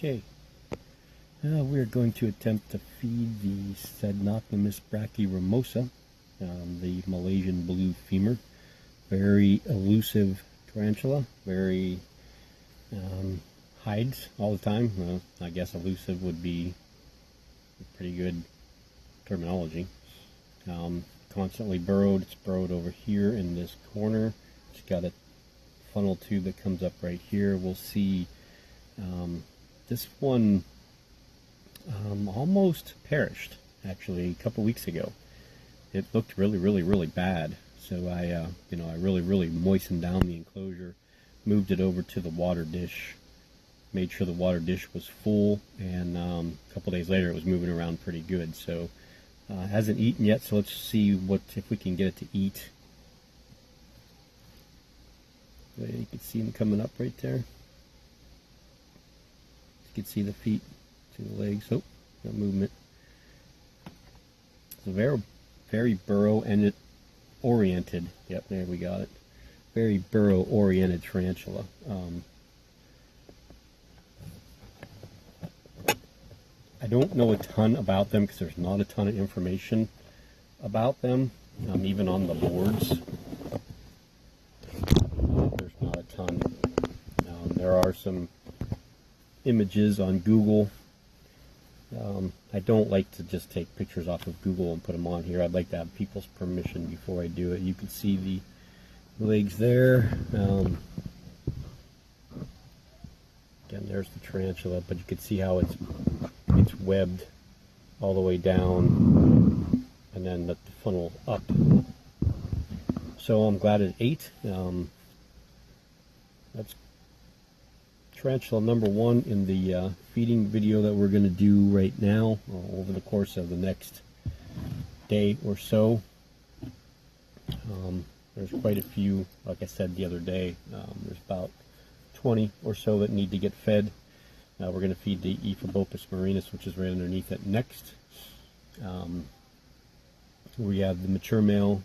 Okay, now we're going to attempt to feed the Sednocnomus brachyramosa, the Malaysian blue femur. Very elusive tarantula, very hides all the time. Well, I guess elusive would be a pretty good terminology. Constantly burrowed. It's burrowed over here in this corner. It's got a funnel tube that comes up right here. We'll see this one almost perished actually a couple weeks ago. It looked really bad, so I really moistened down the enclosure, moved it over to the water dish, made sure the water dish was full, and a couple days later it was moving around pretty good. So hasn't eaten yet, so let's see if we can get it to eat. You can see him coming up right there. You can see the feet to the legs. Oh, no movement. It's a very burrow oriented. Yep, there we got it. Very burrow oriented tarantula. I don't know a ton about them because there's not a ton of information about them, even on the boards. There's not a ton. There are some images on Google. I don't like to just take pictures off of Google and put them on here. I'd like to have people's permission before I do it. You can see the legs there. Again, there's the tarantula, but you can see how it's webbed all the way down and then the funnel up. So I'm glad it ate. That's tarantula number one in the feeding video that we're going to do right now over the course of the next day or so. There's quite a few, like I said the other day. There's about 20 or so that need to get fed. We're going to feed the Ephebopus marinus, which is right underneath it next. We have the mature male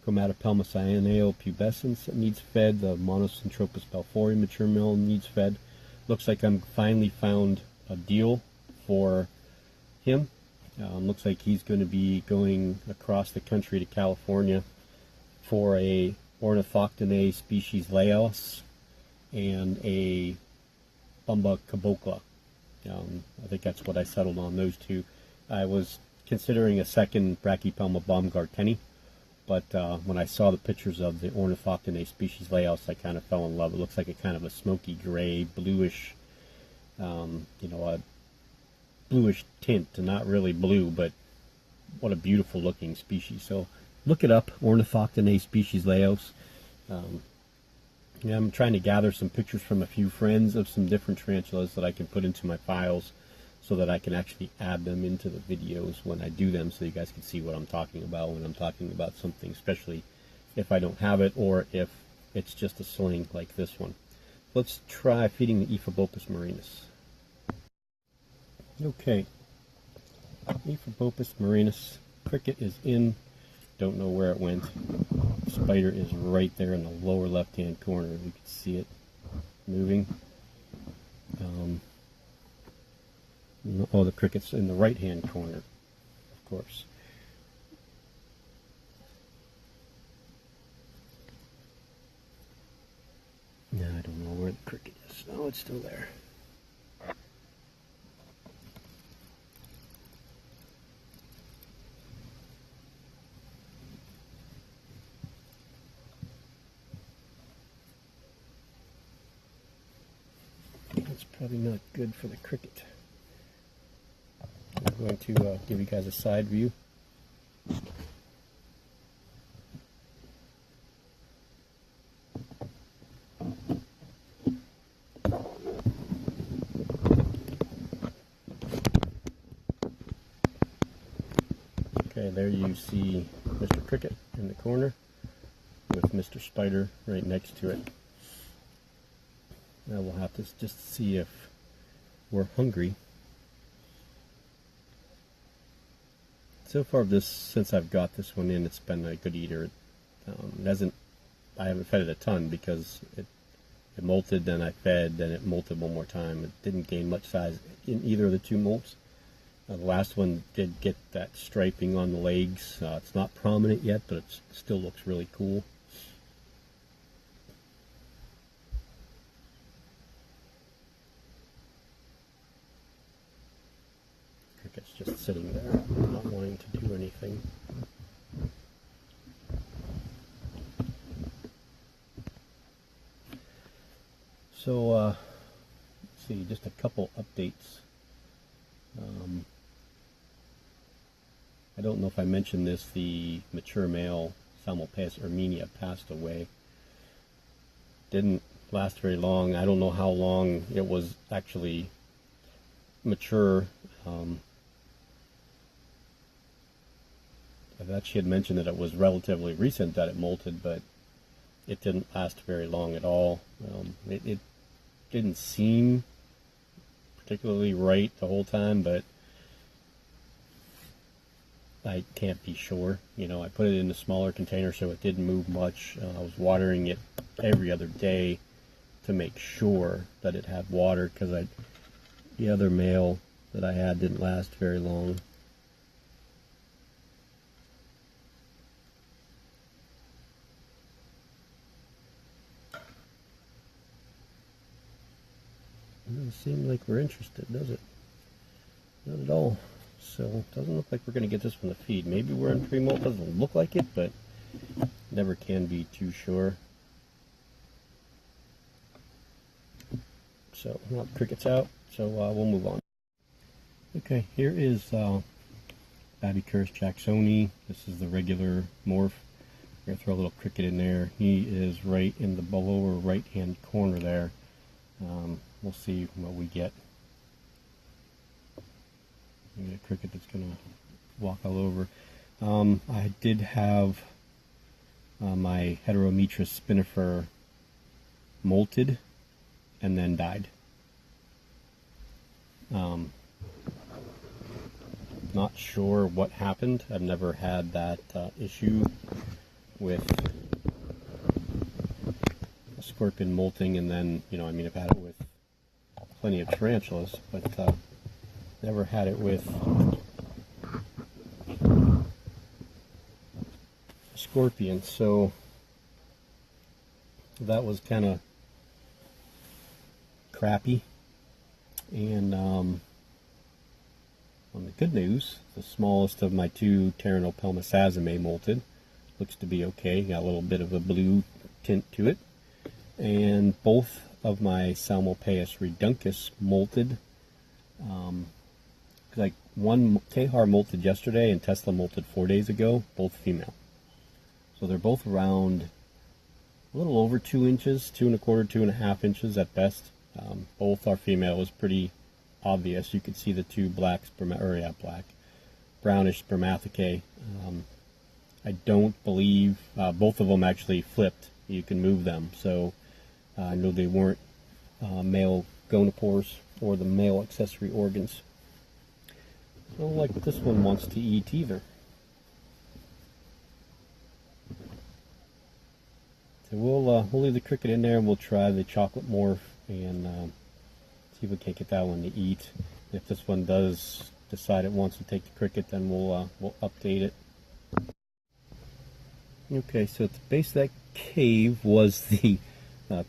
Chromatopelma cyaneo pubescens that needs fed. The Monocentropas balfouri mature male needs fed. Looks like I'm finally found a deal for him. Looks like he's going to be going across the country to California for a Ornithoctinae species Laos and a Bumba cabocla. I think that's what I settled on, those two. I was considering a second Brachypelma baumgarteni, but when I saw the pictures of the Ornithoctinae species Laos, I kind of fell in love. It looks like a kind of a smoky gray, bluish, a bluish tint, and not really blue, but what a beautiful looking species. So look it up, Ornithoctinae species Laos. I'm trying to gather some pictures from a few friends of some different tarantulas that I can put into my files so that I can actually add them into the videos when I do them, so you guys can see what I'm talking about when I'm talking about something, especially if I don't have it or if it's just a sling like this one. Let's try feeding the Ephebopus marinus. Okay, Ephebopus marinus, cricket is in, don't know where it went. Spider is right there in the lower left hand corner. You can see it moving. The cricket's in the right hand corner, of course. Now I don't know where the cricket is. Oh, it's still there. That's probably not good for the cricket. I'm going to give you guys a side view. Okay, there you see Mr. Cricket in the corner with Mr. Spider right next to it. Now we'll have to just see if we're hungry. So far, since I've got this one in, it's been a good eater. I haven't fed it a ton because It molted, then I fed, then it molted one more time. It didn't gain much size in either of the two molts. The last one did get that striping on the legs. It's not prominent yet, but it still looks really cool. Cricket's just sitting there, not wanting to do anything. So, let's see, just a couple updates. I don't know if I mentioned this, the mature male Salmopaeus armenia passed away. Didn't last very long. I don't know how long it was actually mature. I thought she had mentioned that it was relatively recent that it molted, but it didn't last very long at all. It didn't seem particularly right the whole time, but I can't be sure. You know, I put it in a smaller container so it didn't move much. I was watering it every other day to make sure that it had water, because the other male that I had didn't last very long. It doesn't seem like we're interested, does it? Not at all. So it doesn't look like we're going to get this from the feed. Maybe we're in pre-molt. Doesn't look like it, but never can be too sure. So well, cricket's out. So we'll move on. Okay, here is Babicurus jacksoni. This is the regular morph. We're going to throw a little cricket in there. He is right in the lower right-hand corner there. We'll see what we get. We get a cricket that's going to walk all over. I did have my Heterometrus spinifer molted and then died. Not sure what happened. I've never had that issue with a scorpion molting, and then, you know, I mean, I've had it with plenty of tarantulas, but never had it with a scorpion. So that was kind of crappy. And on the good news, the smallest of my two Tarantula molted. Looks to be okay. Got a little bit of a blue tint to it. And both of my Salmopaeus reduncus molted. Like one Kahar molted yesterday and Tesla molted 4 days ago, both female. So they're both around a little over 2 inches, 2 1/4, 2.5 inches at best. Both are female. It was pretty obvious. You could see the two black brownish spermaticae. I don't believe both of them actually flipped. You can move them. So I know they weren't male gonopores or the male accessory organs. So like this one wants to eat either. So we'll leave the cricket in there and we'll try the chocolate morph and see if we can't get that one to eat. If this one does decide it wants to take the cricket, then we'll update it. Okay, so at the base of that cave was the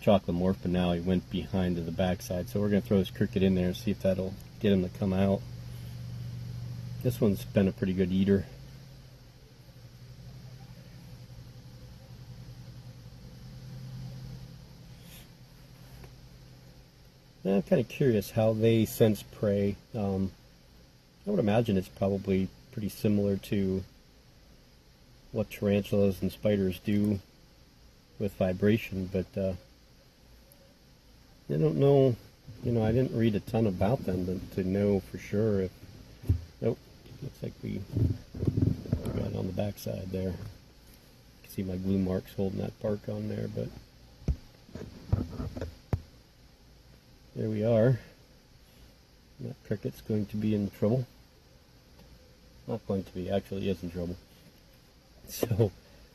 chocolate morph, but now he went behind to the backside. So we're going to throw this cricket in there and see if that'll get him to come out. This one's been a pretty good eater. Now I'm kind of curious how they sense prey. I would imagine it's probably pretty similar to what tarantulas and spiders do with vibration, but I don't know. You know, I didn't read a ton about them to know for sure if. Nope, looks like we got it on the backside there. You can see my glue marks holding that bark on there, but there we are. That cricket's going to be in trouble. Not going to be, actually is in trouble. So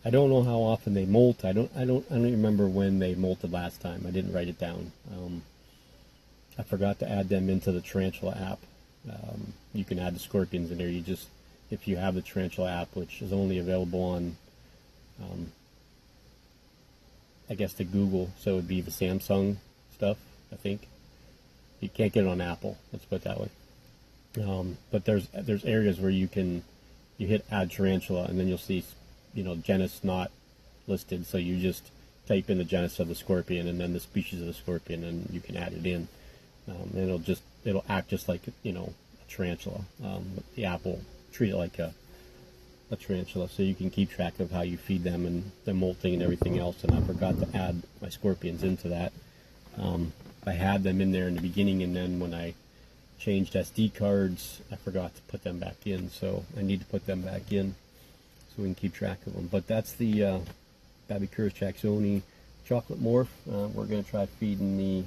I don't know how often they molt. I don't remember when they molted last time. I didn't write it down. I forgot to add them into the Tarantula app. You can add the scorpions in there. You just, if you have the Tarantula app, which is only available on, I guess, the Google, so it would be the Samsung stuff, I think. You can't get it on Apple, let's put it that way. But there's areas where you hit add tarantula, and then you'll see, genus not listed, so you just type in the genus of the scorpion and then the species of the scorpion, and you can add it in. And it'll act just like, a tarantula. But the app will treat it like a tarantula, so you can keep track of how you feed them and the molting and everything else. And I forgot to add my scorpions into that. I had them in there in the beginning, and then when I changed SD cards, I forgot to put them back in, so I need to put them back in so we can keep track of them. But that's the Babycurus jacksoni chocolate morph. We're going to try feeding the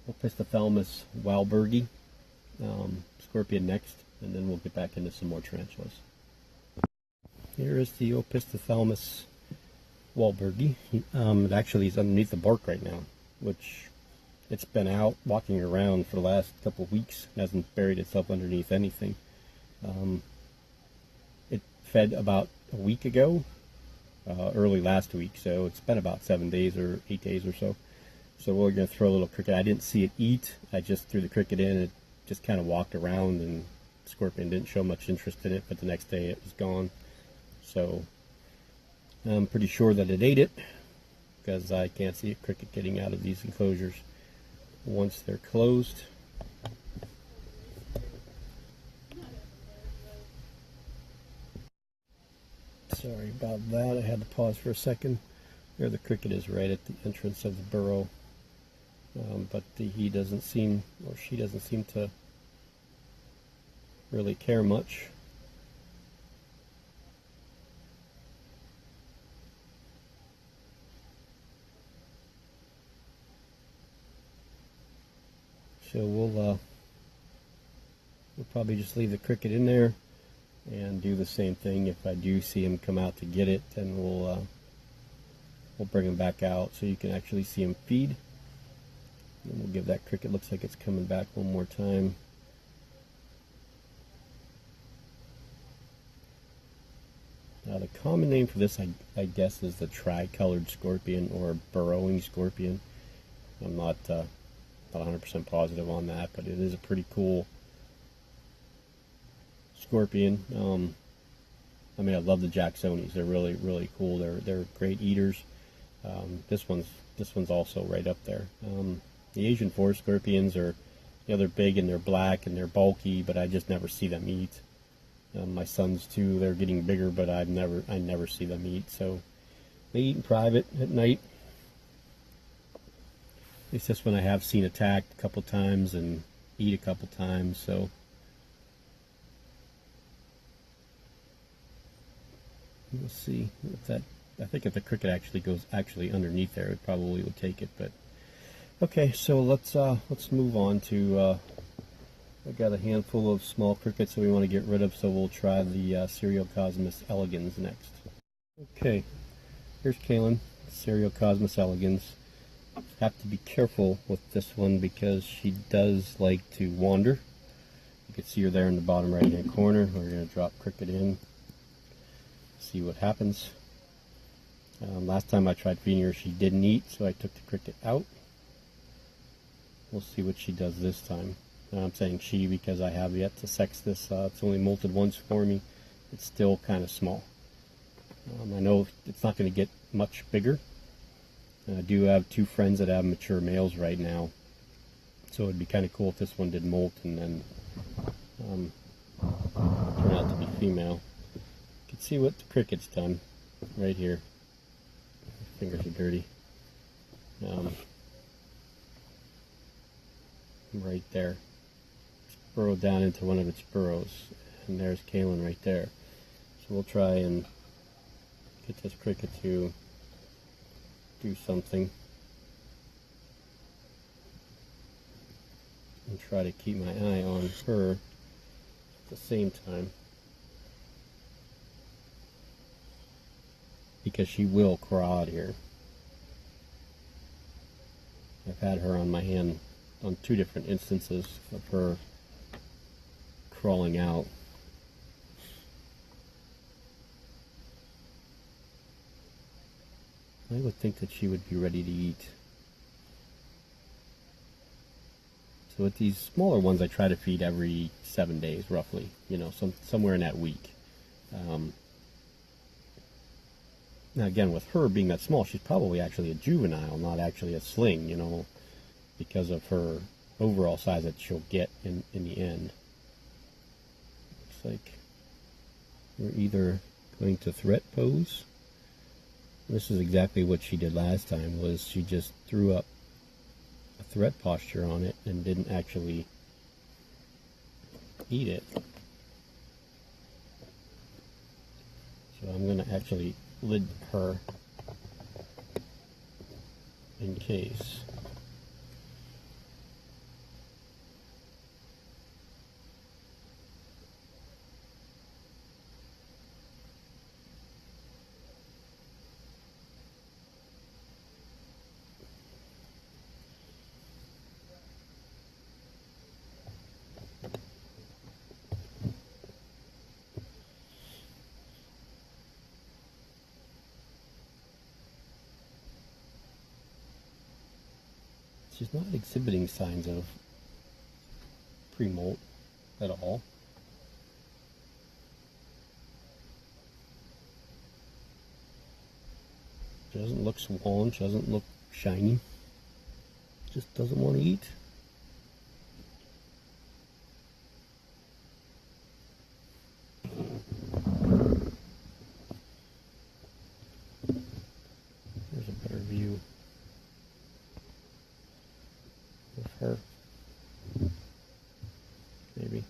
Opisthothalamus walbergi scorpion next, and then we'll get back into some more tarantulas. Here is the Opisthothalamus walbergi. It actually is underneath the bark right now, which it's been out walking around for the last couple of weeks. It hasn't buried itself underneath anything. It fed about a week ago, early last week, so it's been about 7 days or 8 days or so. So we're going to throw a little cricket. I didn't see it eat. I just threw the cricket in. It just kind of walked around, and the scorpion didn't show much interest in it, but the next day it was gone. So I'm pretty sure that it ate it, because I can't see a cricket getting out of these enclosures once they're closed. Sorry about that. I had to pause for a second. There the cricket is, right at the entrance of the burrow. But he doesn't seem, or she doesn't seem to really care much. So we'll probably just leave the cricket in there and do the same thing. If I do see him come out to get it, then we'll bring him back out so you can actually see him feed. And we'll give that cricket, looks like it's coming back one more time. Now the common name for this, I guess, is the tricolored scorpion or burrowing scorpion. I'm not 100% positive on that, but it is a pretty cool scorpion. I mean, I love the jacksonis. They're really, really cool. They're great eaters. This one's also right up there. The Asian forest scorpions are, they're big and they're black and they're bulky, but I just never see them eat. My sons too, they're getting bigger, but I never see them eat. So they eat in private at night. It's just when I have seen attacked a couple times and eat a couple times. So we'll see if that. I think if the cricket actually goes underneath there, it probably would take it. But okay, so let's move on to. I got a handful of small crickets that we want to get rid of, so we'll try the Seriocosmus elegans next. Okay, here's Kaylin, Seriocosmus elegans. Have to be careful with this one because she does like to wander. You can see her there in the bottom right hand corner. We're going to drop cricket in, see what happens. Last time I tried feeding her, she didn't eat, so I took the cricket out. We'll see what she does this time. I'm saying she because I have yet to sex this. It's only molted once for me. It's still kind of small. I know it's not going to get much bigger. I do have two friends that have mature males right now, so it'd be kind of cool if this one did molt and then turn out to be female. You can see what the cricket's done right here. My fingers are dirty. Right there. Burrowed down into one of its burrows, and there's Kaylin right there. So we'll try and get this cricket to do something and try to keep my eye on her at the same time. because she will crawl out here. I've had her on my hand on 2 different instances of her crawling out. I would think that she would be ready to eat. So with these smaller ones, I try to feed every 7 days, roughly. You know, somewhere in that week. Now again, with her being that small, she's probably actually a juvenile, not actually a sling, you know, because of her overall size that she'll get in the end. Looks like we're either going to threat pose. This is exactly what she did last time, was she just threw up a threat posture on it and didn't actually eat it. So I'm going to actually lid her in case. She's not exhibiting signs of pre-molt at all. She doesn't look swollen, she doesn't look shiny. Just doesn't want to eat. There's a better view of her. Maybe.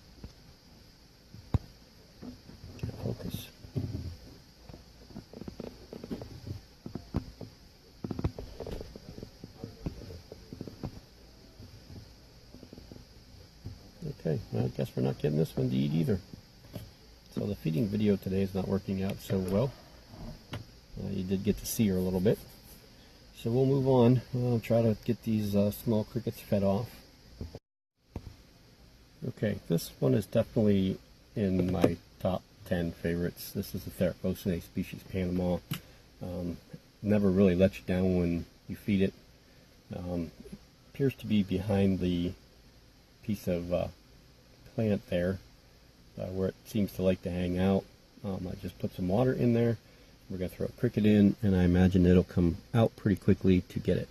Can't focus. Okay, well, I guess we're not getting this one to eat either. So the feeding video today is not working out so well. You did get to see her a little bit. So we'll move on. I'll try to get these small crickets fed off. Okay, this one is definitely in my top 10 favorites. This is the Therapocinae species Panama. Never really lets you down when you feed it. Appears to be behind the piece of plant there where it seems to like to hang out. I just put some water in there. We're going to throw a cricket in, and I imagine it'll come out pretty quickly to get it.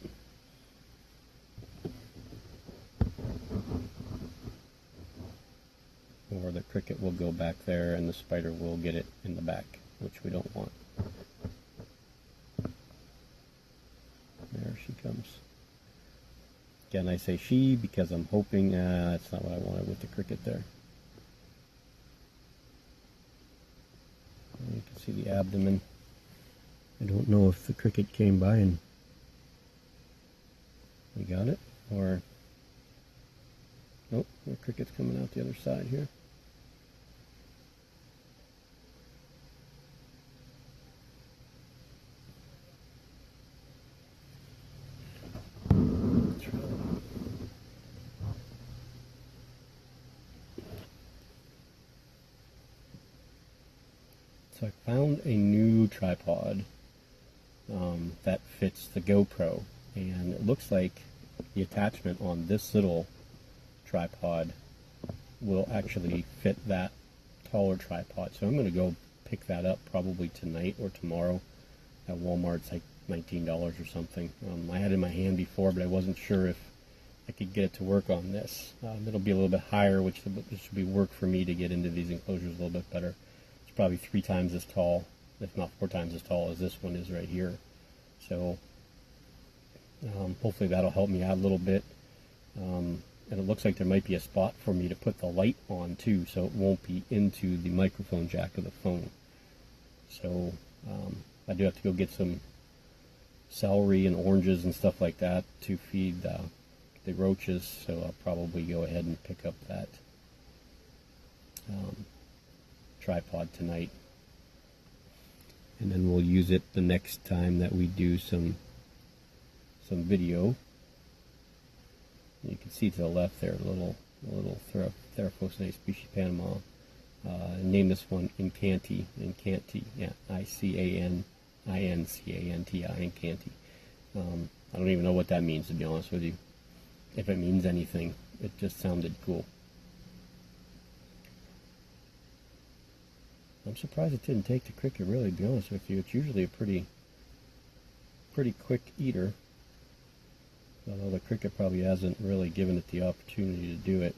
Or the cricket will go back there and the spider will get it in the back, which we don't want. There she comes. Again, I say she because I'm hoping that's not what I wanted with the cricket there. You can see the abdomen. I don't know if the cricket came by and we got it, or nope, the cricket's coming out the other side here. So I found a new tripod that fits the GoPro, and it looks like the attachment on this little tripod will actually fit that taller tripod. So I'm going to go pick that up probably tonight or tomorrow at Walmart. It's like $19 or something. I had it in my hand before, but I wasn't sure if I could get it to work on this. It'll be a little bit higher, which should be work for me to get into these enclosures a little bit better. It's probably 3 times as tall, if not 4 times as tall as this one is right here. So hopefully that'll help me out a little bit. And it looks like there might be a spot for me to put the light on too, so it won't be into the microphone jack of the phone. So I do have to go get some celery and oranges and stuff like that to feed the roaches, so I'll probably go ahead and pick up that tripod tonight. and then we'll use it the next time that we do some video. You can see to the left there, a little Theraphosae species Panama. Name this one Incanti, yeah, Icanti, Incanti. I don't even know what that means, to be honest with you. If it means anything, it just sounded cool. I'm surprised it didn't take the cricket, really, to be honest with you. It's usually a pretty quick eater. Although the cricket probably hasn't really given it the opportunity to do it.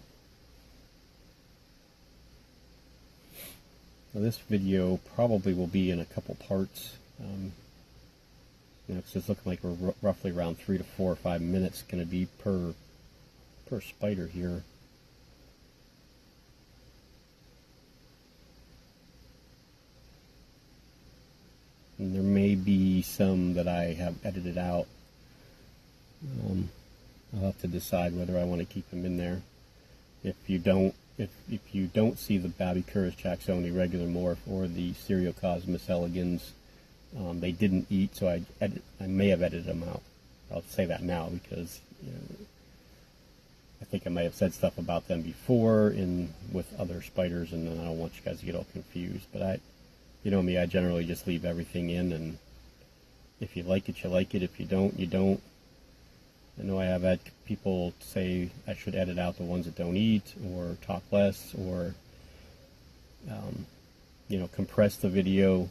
Now this video probably will be in a couple parts. Because it's looking like we're roughly around 3 to 4 or 5 minutes going to be per spider here. And there may be some that I have edited out. I'll have to decide whether I want to keep them in there. If you don't see the Babbycurus Jacksoni regular morph or the Seriocosmus elegans, they didn't eat, so I may have edited them out. I'll say that now because I think I may have said stuff about them before with other spiders, and then I don't want you guys to get all confused. But you know me, I generally just leave everything in, and if you like it, you like it. If you don't, you don't. I know I have had people say I should edit out the ones that don't eat, or talk less, or compress the video.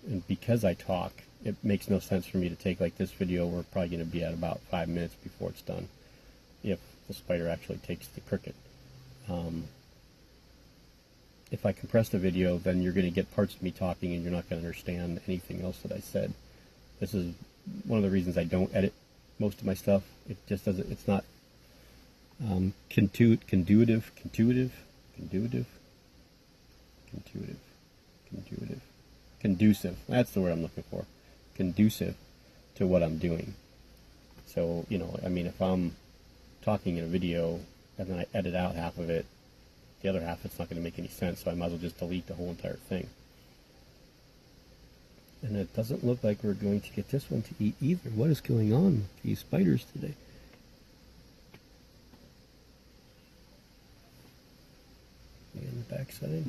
And because I talk, it makes no sense for me to take, like this video, we're probably going to be at about 5 minutes before it's done, if the spider actually takes the cricket. If I compress the video, then you're going to get parts of me talking and you're not going to understand anything else that I said. This is one of the reasons I don't edit most of my stuff. It just doesn't, it's not conducive. That's the word I'm looking for. Conducive to what I'm doing. So, I mean, if I'm talking in a video and then I edit out half of it, the other half, it's not going to make any sense, so I might as well just delete the whole entire thing. And it doesn't look like we're going to get this one to eat either. What is going on with these spiders today? And the backside.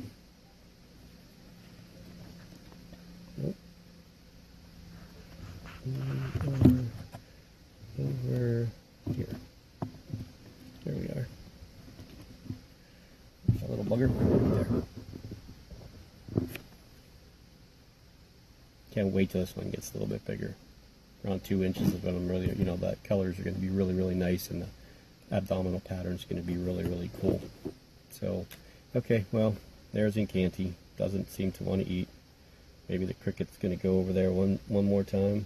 Nope. And over here. There we are. There's a little bugger right there. Can't wait till this one gets a little bit bigger. Around 2 inches of them. Really, the colors are going to be really, really nice, and the abdominal pattern is going to be really, really cool. So, okay, well, there's Incanti. Doesn't seem to want to eat. Maybe the cricket's going to go over there one more time.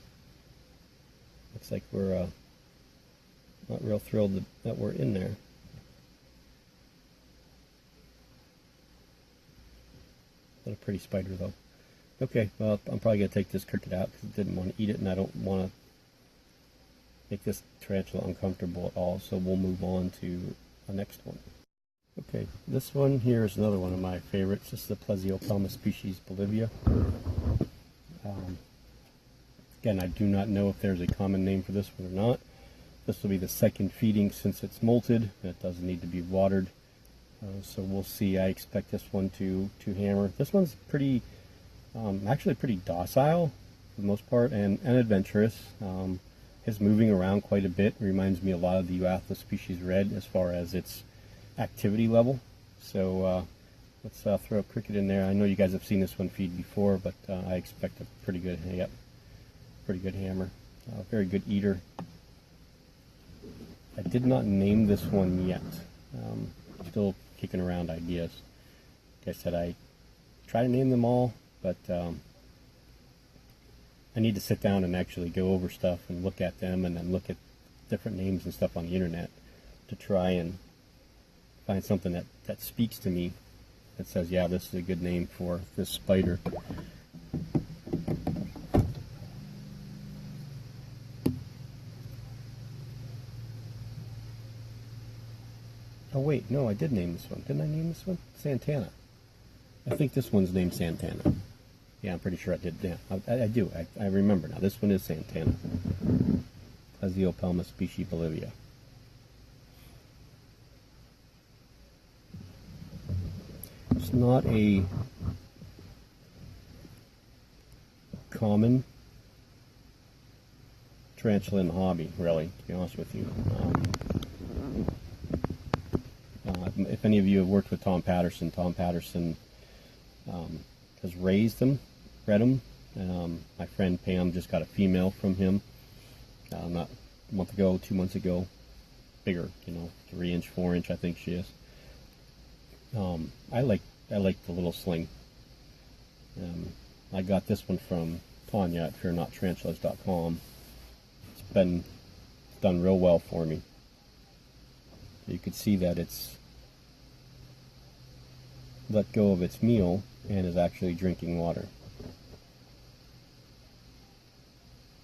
Looks like we're not real thrilled that we're in there. What a pretty spider, though. Okay, well, I'm probably going to take this cricket out because it didn't want to eat it, and I don't want to make this tarantula uncomfortable at all, so we'll move on to the next one. Okay, this one here is another one of my favorites. This is the Plesiopelma species Bolivia. Again, I do not know if there's a common name for this one or not. This will be the second feeding since it's molted, and it doesn't need to be watered. So we'll see. I expect this one to hammer. This one's pretty, actually pretty docile for the most part, and adventurous. Is moving around quite a bit. Reminds me a lot of the Euathlus species red as far as its activity level. So let's throw a cricket in there. I know you guys have seen this one feed before, but I expect a pretty good hammer. Very good eater. I did not name this one yet. Still kicking around ideas. Like I said, I try to name them all, but I need to sit down and actually go over stuff and look at them, and then look at different names and stuff on the internet to try and find something that speaks to me, that says, yeah, this is a good name for this spider. Oh wait, no, I did name this one. Didn't I name this one? Santana. I think this one's named Santana. Yeah, I'm pretty sure I did. Yeah, I do. I remember now. This one is Santana. Plesiopelma species Bolivia. It's not a common tarantula in the hobby, really, to be honest with you. If any of you have worked with Tom Patterson has raised them, bred them. My friend Pam just got a female from him not a month ago, 2 months ago. Bigger, 3-inch, 4-inch, I think she is. I like the little sling. I got this one from Tanya at fearnottarantulas.com. It's been done real well for me. You can see that it's let go of its meal and is actually drinking water.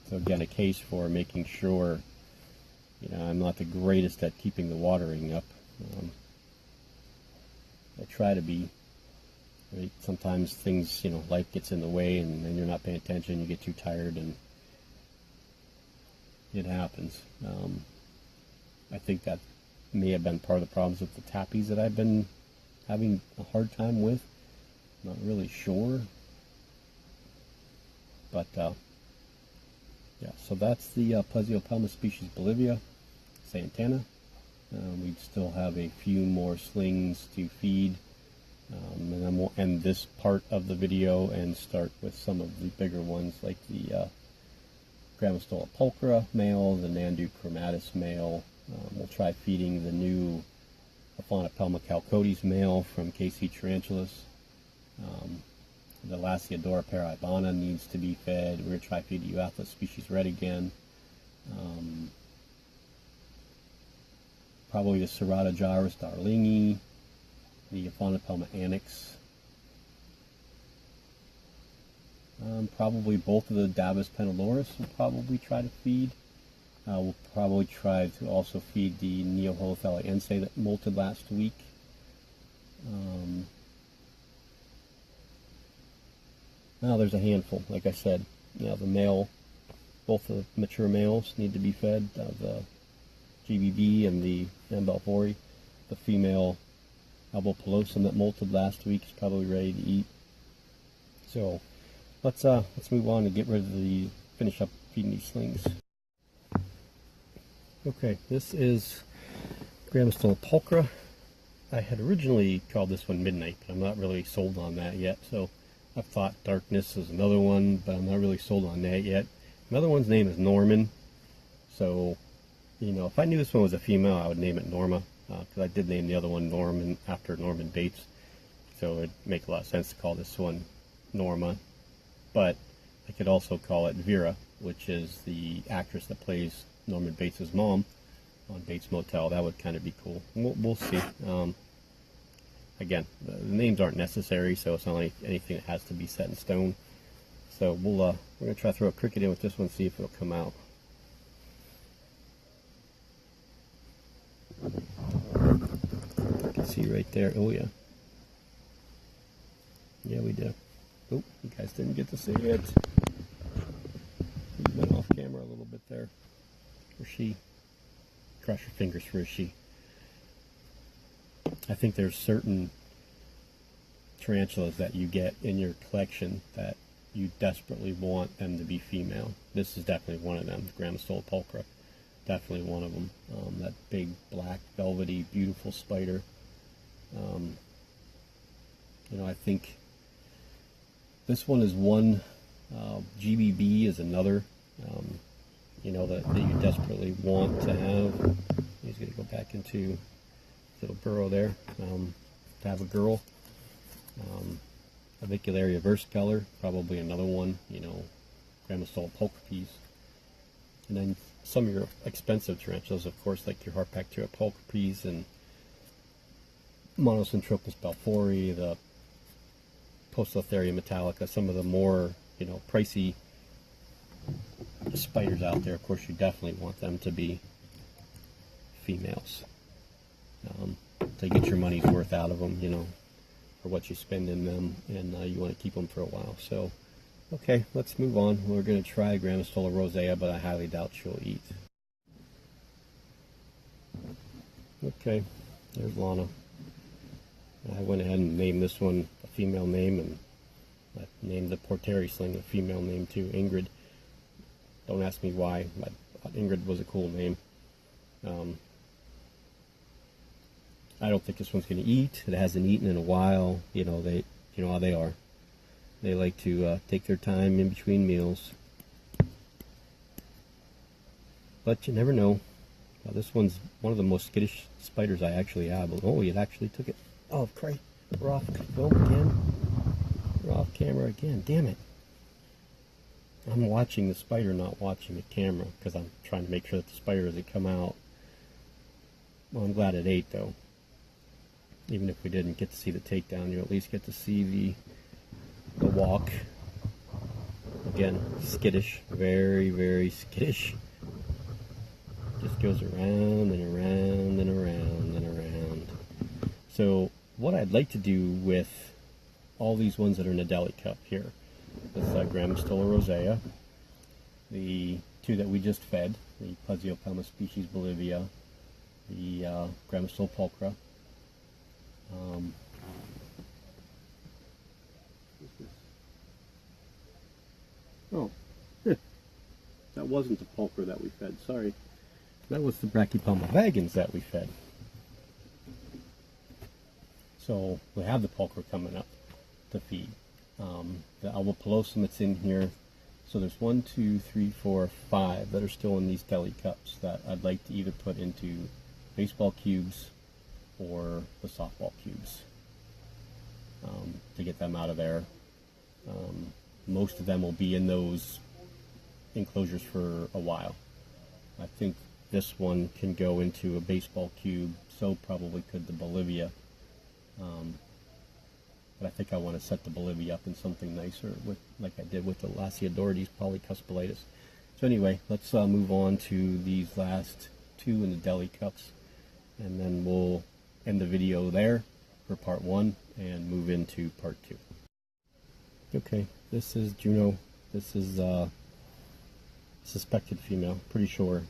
So again, a case for making sure, I'm not the greatest at keeping the watering up. I try to be. Right? Sometimes things, life gets in the way, and then you're not paying attention, you get too tired, and it happens. I think that may have been part of the problems with the tappies that I've been having a hard time with. Not really sure. But, yeah, so that's the Plesiopelma species Bolivia, Santana. We still have a few more slings to feed. And then we'll end this part of the video and start with some of the bigger ones, like the Grammostola pulchra male, the Nandu chromatus male. We'll try feeding the new Aphonopelma chalcodes male from KC Tarantulas. The Lasiodora paraibana needs to be fed. We're going to try feed the Euathlus species red again. Probably the Serrata gyrus darlingi, the Aphonopelma annex. Probably both of the Dabus penaloris we'll probably try to feed. We'll probably try to also feed the Neoholothelli ense that molted last week. Now there's a handful, like I said. The male, both the mature males need to be fed, the GBB and the M. balfouri. The female Albopilosum that molted last week is probably ready to eat. So let's move on and get rid of finish up feeding these slings. Okay, this is Grammostola pulchra. I had originally called this one Midnight, but I'm not really sold on that yet. So I've thought Darkness is another one, but I'm not really sold on that yet. Another one's name is Norman. So, if I knew this one was a female, I would name it Norma, because I did name the other one Norman after Norman Bates. So it'd make a lot of sense to call this one Norma. But I could also call it Vera, which is the actress that plays Norman Bates' mom on Bates Motel. That would kind of be cool. We'll see. Again, the names aren't necessary, so it's not like anything that has to be set in stone. So we're going to try to throw a cricket in with this one, see if it'll come out. You can see right there. Oh yeah. Yeah, we do. Oh, you guys didn't get to see it. We went off camera a little bit there. Or she. Cross your fingers for a she. I think there's certain tarantulas that you get in your collection that you desperately want them to be female. This is definitely one of them, the Grammostola pulchra. Definitely one of them. That big, black, velvety, beautiful spider. I think this one is one. GBB is another. That you desperately want to have. He's going to go back into little burrow there, to have a girl. Avicularia versicolor, probably another one, Grammostola pulchripes. And then some of your expensive tarantulas, of course, like your Harpactira pulchripes and Monosynthropus balfouri, the Poecilotheria metallica, some of the more, pricey spiders out there. Of course, you definitely want them to be females. To get your money's worth out of them, for what you spend in them, and you want to keep them for a while. So Okay, let's move on. We're going to try Grammostola rosea, but I highly doubt she'll eat. Okay, there's Lana. I went ahead and named this one a female name, and I named the Porteri sling a female name too, Ingrid. Don't ask me why. I thought Ingrid was a cool name. I don't think this one's going to eat. It hasn't eaten in a while. You know how they are. They like to take their time in between meals. But you never know. This one's one of the most skittish spiders I actually have. Oh, it actually took it. Oh, Christ. We're off film again. We're off camera again. Damn it. I'm watching the spider, not watching the camera, because I'm trying to make sure that the spider doesn't come out. Well, I'm glad it ate, though. Even if we didn't get to see the takedown, you at least get to see the walk. Again, skittish. Very, very skittish. Just goes around and around and around and around. So what I'd like to do with all these ones that are in the deli cup here, this Grammostola rosea, the two that we just fed, the Plesiopelma species Bolivia, the Grammostola pulchra. Oh, that wasn't the pulchra that we fed, sorry. That was the Brachypelma vagans that we fed. So we have the pulchra coming up to feed. The alba pelosum that's in here. So there's 1, 2, 3, 4, 5 that are still in these deli cups that I'd like to either put into baseball cubes or the softball cubes to get them out of there. Most of them will be in those enclosures for a while. I think this one can go into a baseball cube, so probably could the Bolivia. But I think I want to set the Bolivia up in something nicer, like I did with the Lasiodorides polycuspulatus. So anyway, let's move on to these last two in the deli cups, and then we'll end the video there for part 1 and move into part 2. Okay, this is Juno. This is suspected female, pretty sure,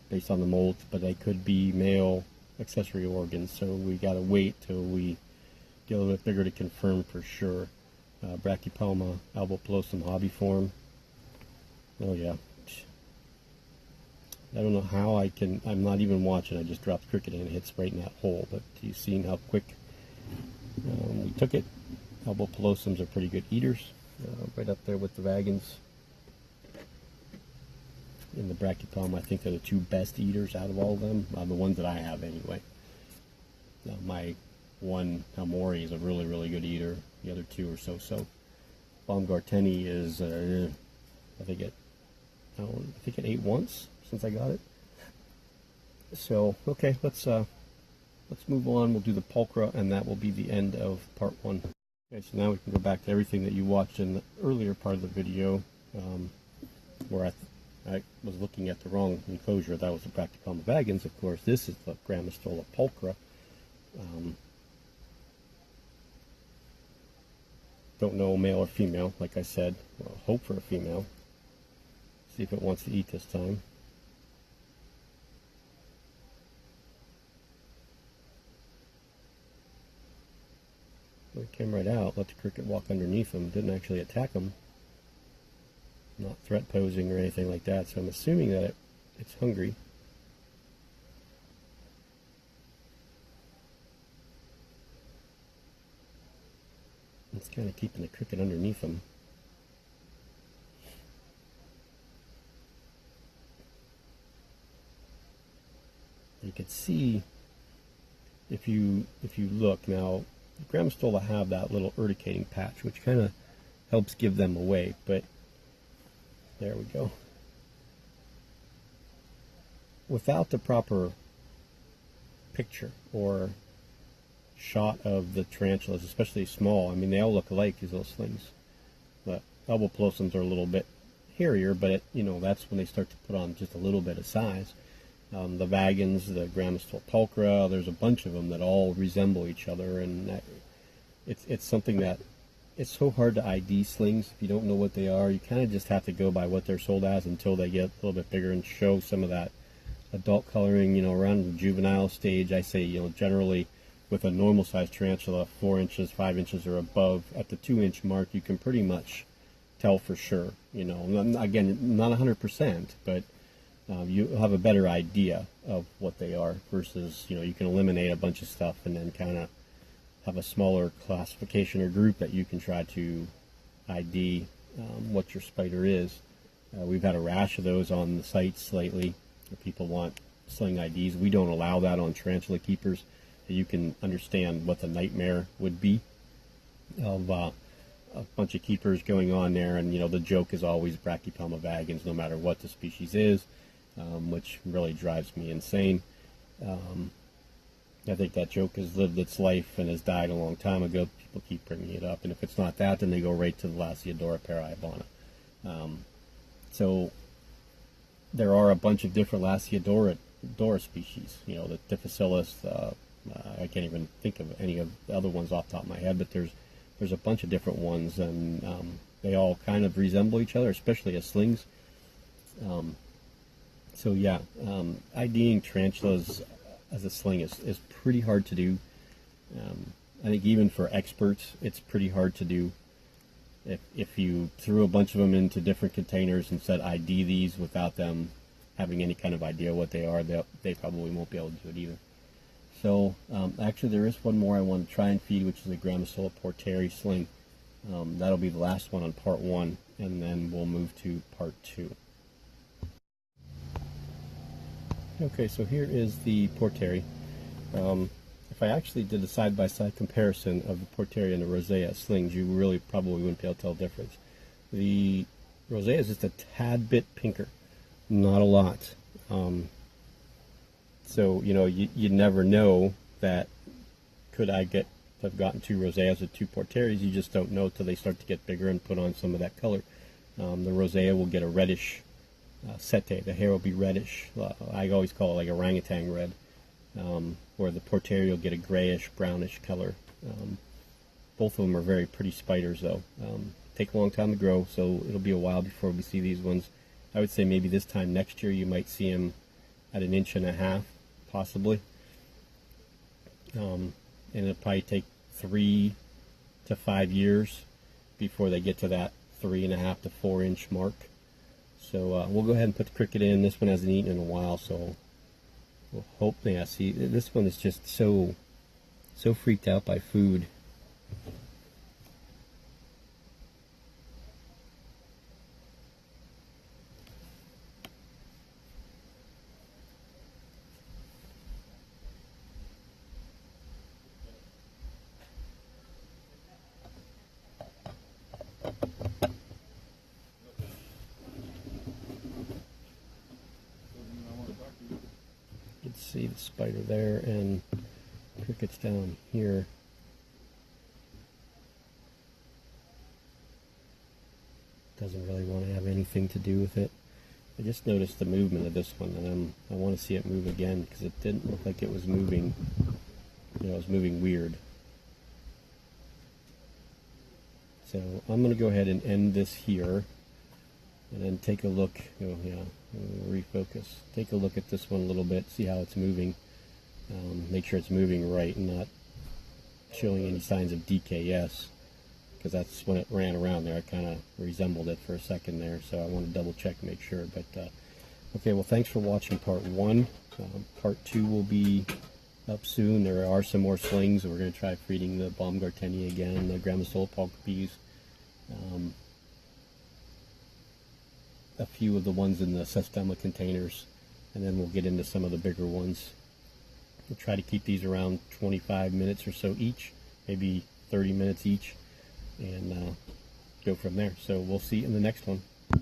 based on the mold, but they could be male accessory organs, so we gotta wait till we get a little bit bigger to confirm for sure. Brachypelma albopelosum hobbyform. Oh yeah. I don't know how I'm not even watching, I just dropped cricket and it hits right in that hole, but you've seen how quick we took it. Albopelosums are pretty good eaters, right up there with the vagans. And the Brachypelma, I think they're the two best eaters out of all of them, the ones that I have anyway. My one Amori is a really, really good eater. The other two are so-so. Baumgarteni is, I think it ate once since I got it. So, okay, let's move on. We'll do the pulchra, and that will be the end of part 1. Okay, so now we can go back to everything that you watched in the earlier part of the video, where I was looking at the wrong enclosure. That was the Brachypelma vagans, of course. This is the Grammostola pulchra. Don't know male or female, like I said. Well, hope for a female. See if it wants to eat this time. It came right out, let the cricket walk underneath him, didn't actually attack him. Not threat posing or anything like that, so I'm assuming that it's hungry. It's kind of keeping the cricket underneath him. You can see, if you look now, Grammostola have that little urticating patch, which kind of helps give them away, but there we go. Without the proper picture or shot of the tarantulas, especially small, I mean, they all look alike, these little slings. But albopelosums are a little bit hairier, but that's when they start to put on just a little bit of size. The vagans, the Grammostola pulchra, there's a bunch of them that all resemble each other, and it's something that it's so hard to ID slings if you don't know what they are. You kind of just have to go by what they're sold as until they get a little bit bigger and show some of that adult coloring. You know, around the juvenile stage, I say, you know, generally with a normal sized tarantula, 4 inches, 5 inches or above, at the 2-inch mark, you can pretty much tell for sure. You know, again, not 100%, but you have a better idea of what they are versus, you know, you can eliminate a bunch of stuff and then kind of have a smaller classification or group that you can try to ID what your spider is. We've had a rash of those on the sites lately where people want sling IDs. We don't allow that on tarantula keepers. You can understand what the nightmare would be of a bunch of keepers going on there, and you know the joke is always Brachypelma vagans, no matter what the species is, which really drives me insane. I think that joke has lived its life and has died a long time ago. People keep bringing it up, and if it's not that, then they go right to the Lasiodora paraiabana. So there are a bunch of different Lasiodora species. You know, the Difficillus. I can't even think of any of the other ones off the top of my head, but there's a bunch of different ones, and they all kind of resemble each other, especially as slings. So yeah, IDing tarantulas as a sling is pretty hard to do. I think even for experts, it's pretty hard to do. If you threw a bunch of them into different containers and said ID these without them having any kind of idea what they are, they probably won't be able to do it either. So actually there is one more I want to try and feed, which is a Grammostola porteri sling. That'll be the last one on part 1, and then we'll move to part 2. Okay, so here is the porteri. If I actually did a side-by-side comparison of the porteri and the rosea slings, you really probably wouldn't be able to tell the difference. The rosea is just a tad bit pinker, not a lot. So, you know, you never know that could I have gotten 2 roseas or 2 porteris. You just don't know till they start to get bigger and put on some of that color. The rosea will get a reddish sete. The hair will be reddish. I always call it like orangutan red. Where the porteri will get a grayish, brownish color. Both of them are very pretty spiders, though. Take a long time to grow, so it'll be a while before we see these ones. I would say maybe this time next year you might see them at 1.5 inches, possibly. And it'll probably take 3 to 5 years before they get to that 3.5 to 4 inch mark. So we'll go ahead and put the cricket in. This one hasn't eaten in a while, so we'll hope. Yeah, see, this one is just so freaked out by food. You can see the spider there and crickets down here. Doesn't really want to have anything to do with it. I just noticed the movement of this one, and I want to see it move again because it didn't look like it was moving. You know, it was moving weird. So I'm going to go ahead and end this here, and then take a look. Oh yeah, refocus. Take a look at this one a little bit, see how it's moving. Make sure it's moving right and not showing any signs of DKS, because that's when it ran around there. I kind of resembled it for a second there, so I want to double check and make sure. But okay, well, thanks for watching part 1. Part 2 will be up soon. There are some more slings. We're going to try feeding the Baumgarteni again, the Grammostola pulchripes, a few of the ones in the Sestema containers, and then we'll get into some of the bigger ones. We'll try to keep these around 25 minutes or so each, maybe 30 minutes each, and go from there. So we'll see you in the next one.